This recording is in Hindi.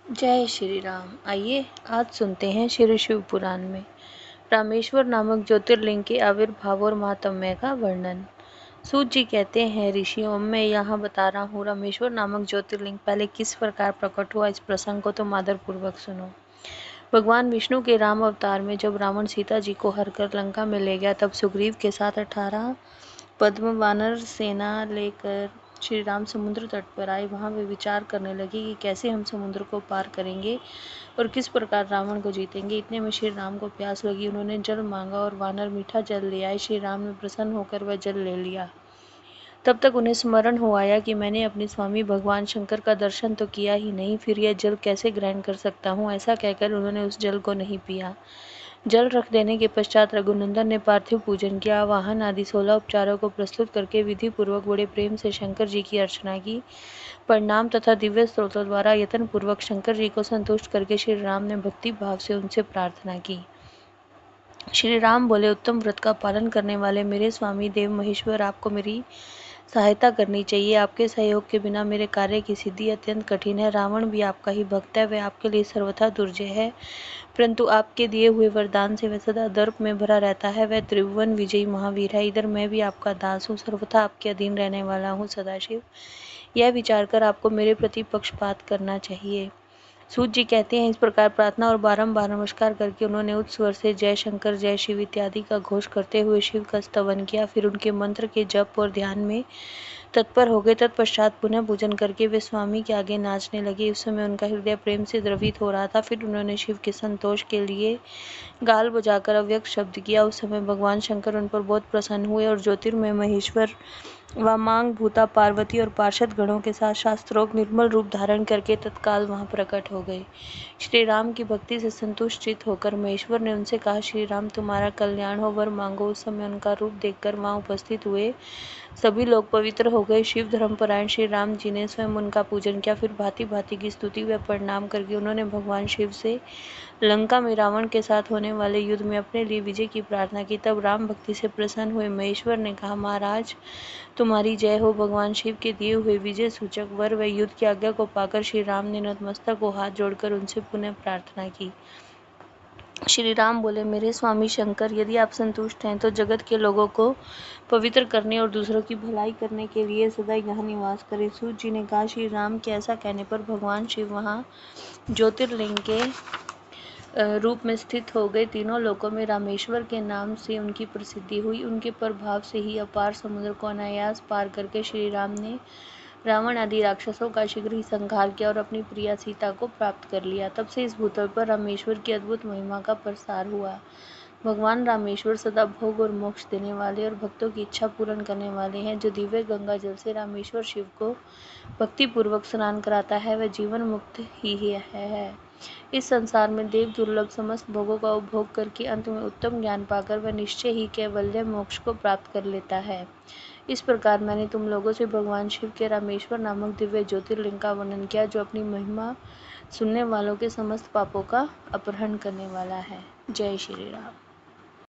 जय श्री राम। आइए आज सुनते हैं श्री शिव पुराण में रामेश्वर नामक ज्योतिर्लिंग के आविर्भाव और महात्म्य का वर्णन। सूत जी कहते हैं, ऋषियों, मैं यहाँ बता रहा हूँ रामेश्वर नामक ज्योतिर्लिंग पहले किस प्रकार प्रकट हुआ। इस प्रसंग को तुम आदरपूर्वक सुनो। भगवान विष्णु के राम अवतार में जब रावण सीता जी को हरकर लंका में ले गया, तब सुग्रीव के साथ 18 पद्म वानर सेना लेकर श्री राम समुद्र तट पर आए। वहां वे विचार करने लगे कि कैसे हम समुद्र को पार करेंगे और किस प्रकार रावण को जीतेंगे। इतने में श्री राम को प्यास लगी। उन्होंने जल मांगा और वानर मीठा जल ले आए। श्री राम ने प्रसन्न होकर वह जल ले लिया। तब तक उन्हें स्मरण हो आया कि मैंने अपने स्वामी भगवान शंकर का दर्शन तो किया ही नहीं, फिर यह जल कैसे ग्रहण कर सकता हूँ। ऐसा कहकर उन्होंने उस जल को नहीं पिया। जल रख देने के पश्चात रघुनंदन ने पार्थिव पूजन किया। वाहन आदि 16 उपचारों को प्रस्तुत करके विधि पूर्वक बड़े प्रेम से शंकर जी की अर्चना की। प्रणाम तथा दिव्य स्त्रोतों द्वारा यत्न पूर्वक शंकर जी को संतुष्ट करके श्री राम ने भक्ति भाव से उनसे प्रार्थना की। श्री राम बोले, उत्तम व्रत का पालन करने वाले मेरे स्वामी देव महेश्वर, आपको मेरी सहायता करनी चाहिए। आपके सहयोग के बिना मेरे कार्य की सिद्धि अत्यंत कठिन है। रावण भी आपका ही भक्त है, वह आपके लिए सर्वथा दुर्जय है, परंतु आपके दिए हुए वरदान से वह सदा दर्प में भरा रहता है। वह त्रिभुवन विजयी महावीर है। इधर मैं भी आपका दास हूँ, सर्वथा आपके अधीन रहने वाला हूँ सदाशिव। यह विचार कर आपको मेरे प्रति पक्षपात करना चाहिए। सूत जी कहते हैं, इस प्रकार प्रार्थना और बारंबार नमस्कार करके उन्होंने उच्च स्वर से जय शंकर जय शिव इत्यादि का घोष करते हुए शिव का स्तवन किया। फिर उनके मंत्र के जप और ध्यान में तत्पर हो गए। तत्पश्चात पुनः पूजन करके वे स्वामी के आगे नाचने लगे। उस समय उनका हृदय प्रेम से द्रवित हो रहा था। फिर उन्होंने शिव के संतोष के लिए गाल बजाकर अव्यक्त शब्द किया। उस समय भगवान शंकर उन पर बहुत प्रसन्न हुए और ज्योतिर्मय महेश्वर वामांग भूता पार्वती और पार्षद गणों के साथ शास्त्रोक्त निर्मल रूप धारण करके तत्काल वहां प्रकट हो गए। श्री राम की भक्ति से संतुष्ट चित्त होकर महेश्वर ने उनसे कहा, श्री राम, तुम्हारा कल्याण हो, वर मांगो। उस समय उनका रूप देखकर वहां उपस्थित हुए सभी लोग पवित्र हो गए। शिव धर्मपरायण श्री राम जी ने स्वयं उनका पूजन किया। फिर भांति भांति की स्तुति व प्रणाम करके उन्होंने भगवान शिव से लंका में रावण के साथ होने वाले युद्ध में अपने लिए विजय की प्रार्थना की। तब राम भक्ति से प्रसन्न हुए महेश्वर ने कहा, महाराज, तुम्हारी जय हो। भगवान शिव के दिए हुए विजय सूचक वर व युद्ध की आज्ञा को पाकर श्री राम ने नतमस्तक को हाथ जोड़कर उनसे पुनः प्रार्थना की। श्री राम बोले, मेरे स्वामी शंकर, यदि आप संतुष्ट हैं तो जगत के लोगों को पवित्र करने और दूसरों की भलाई करने के लिए सदा यहाँ निवास करें। सूत जी ने कहा, श्री राम के ऐसा कहने पर भगवान शिव वहाँ ज्योतिर्लिंग के रूप में स्थित हो गए। तीनों लोकों में रामेश्वर के नाम से उनकी प्रसिद्धि हुई। उनके प्रभाव से ही अपार समुद्र को अनायास पार करके श्री राम ने रावण आदि राक्षसों का शीघ्र ही संहार किया और अपनी प्रिया सीता को प्राप्त कर लिया। तब से इस भूतल पर रामेश्वर की अद्भुत महिमा का प्रसार हुआ। भगवान रामेश्वर सदा भोग और मोक्ष देने वाले और भक्तों की इच्छा पूर्ण करने वाले हैं। जो दिव्य गंगा जल से रामेश्वर शिव को भक्ति पूर्वक स्नान कराता है, वह जीवन मुक्त ही है। इस संसार में देव दुर्लभ समस्त भोगों का उपभोग करके अंत में उत्तम ज्ञान पाकर वह निश्चय ही कैवल्य मोक्ष को प्राप्त कर लेता है। इस प्रकार मैंने तुम लोगों से भगवान शिव के रामेश्वर नामक दिव्य ज्योतिर्लिंग का वर्णन किया, जो अपनी महिमा सुनने वालों के समस्त पापों का अपहरण करने वाला है। जय श्री राम।